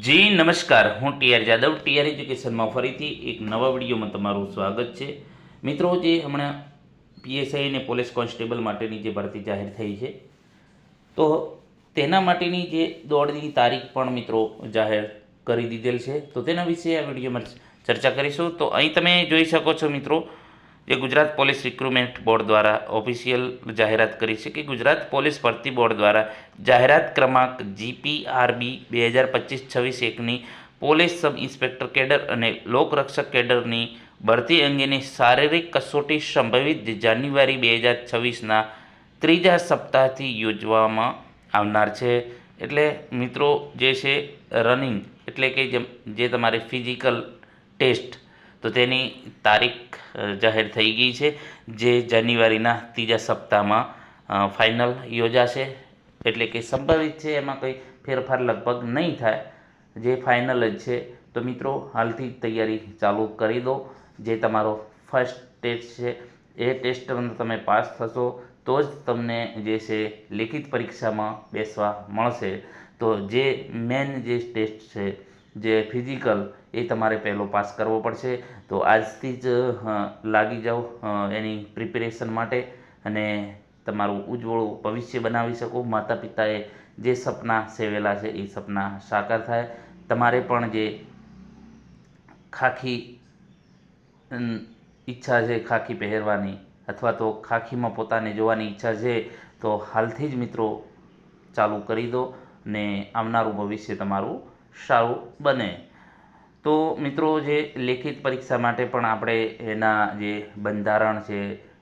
જી નમસ્કાર, હું TR Jadav TR એજ્યુકેશનમાં ફરીથી એક નવા વિડીયોમાં તમારું સ્વાગત છે. મિત્રો, જે હમણાં પીએસઆઈ અને પોલીસ કોન્સ્ટેબલ માટેની જે ભરતી જાહેર થઈ છે, તો તેના માટેની જે દોડની તારીખ પણ મિત્રો જાહેર કરી દીધેલ છે. તો તેના વિશે આ વિડીયોમાં ચર્ચા કરીશું. તો અહીં તમે જોઈ શકો છો મિત્રો, જે ગુજરાત પોલીસ રિક્રુટમેન્ટ બોર્ડ દ્વારા ઓફિશિયલ જાહેરાત કરી છે કે ગુજરાત પોલીસ ભરતી બોર્ડ દ્વારા જાહેરાત ક્રમાંક GPRB 2025-26-1ની પોલીસ સબ ઇન્સ્પેક્ટર કેડર અને લોકરક્ષક કેડરની ભરતી અંગેની શારીરિક કસોટી સંભવિત જાન્યુઆરી 2026ના ત્રીજા સપ્તાહથી યોજવામાં આવનાર છે. એટલે મિત્રો, જે છે રનિંગ એટલે કે જે તમારે ફિઝિકલ ટેસ્ટ, તો તેની તારીખ જાહેર થઈ ગઈ છે, જે જાન્યુઆરીના ત્રીજા સપ્તાહમાં ફાઇનલ યોજાશે. એટલે કે સંભવિત છે, એમાં કંઈ ફેરફાર લગભગ નહીં થાય, જે ફાઇનલ જ છે. તો મિત્રો, હાલથી જ તૈયારી ચાલુ કરી દો. જે તમારો ફર્સ્ટ ટેસ્ટ છે, એ ટેસ્ટમાં તમે પાસ થશો તો જ તમને જે છે લેખિત પરીક્ષામાં બેસવા મળશે. તો જે મેન જે ટેસ્ટ છે, જે ફિઝિકલ, એ તમારે પહેલો પાસ કરવો પડશે. તો આજથી જ લાગી જાઓ એની પ્રિપેરેશન માટે, અને તમારું ઉજ્જવળ ભવિષ્ય બનાવી શકો. માતા પિતાએ જે સપના સેવેલા છે એ સપના સાકાર થાય. તમારે પણ જે ખાખી ઈચ્છા છે, ખાખી પહેરવાની, અથવા તો ખાખીમાં પોતાને જોવાની ઈચ્છા છે, તો હાલથી જ મિત્રો ચાલુ કરી દો ને આવનારું ભવિષ્ય તમારું સારું બને. તો મિત્રો, જે લેખિત પરીક્ષા માટે પણ આપણે એના જે બંધારણ છે,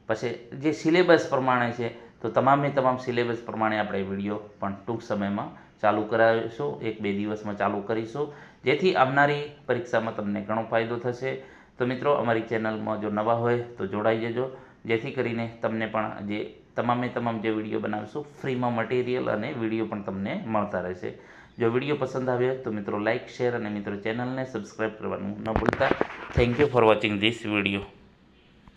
પછી જે સિલેબસ પ્રમાણે છે, તો તમામ સિલેબસ પ્રમાણે આપણે વિડીયો પણ ટૂંક સમયમાં ચાલુ કરાવીશું. 1-2 દિવસમાં ચાલુ કરીશું, જેથી આવનારી પરીક્ષામાં તમને ઘણો ફાયદો થશે. તો મિત્રો, અમારી ચેનલમાં જો નવા હોય તો જોડાઈ જજો, જેથી કરીને તમને પણ જે તમામ જે વિડીયો બનાવીશું ફ્રીમાં મટીરિયલ અને વિડીયો પણ તમને મળતા રહેશે. જો વિડીયો પસંદ આવ્યો તો મિત્રો લાઇક, શેર અને મિત્રો ચેનલને સબસ્ક્રાઈબ કરવાનું ન ભૂલતા. Thank you for watching this video.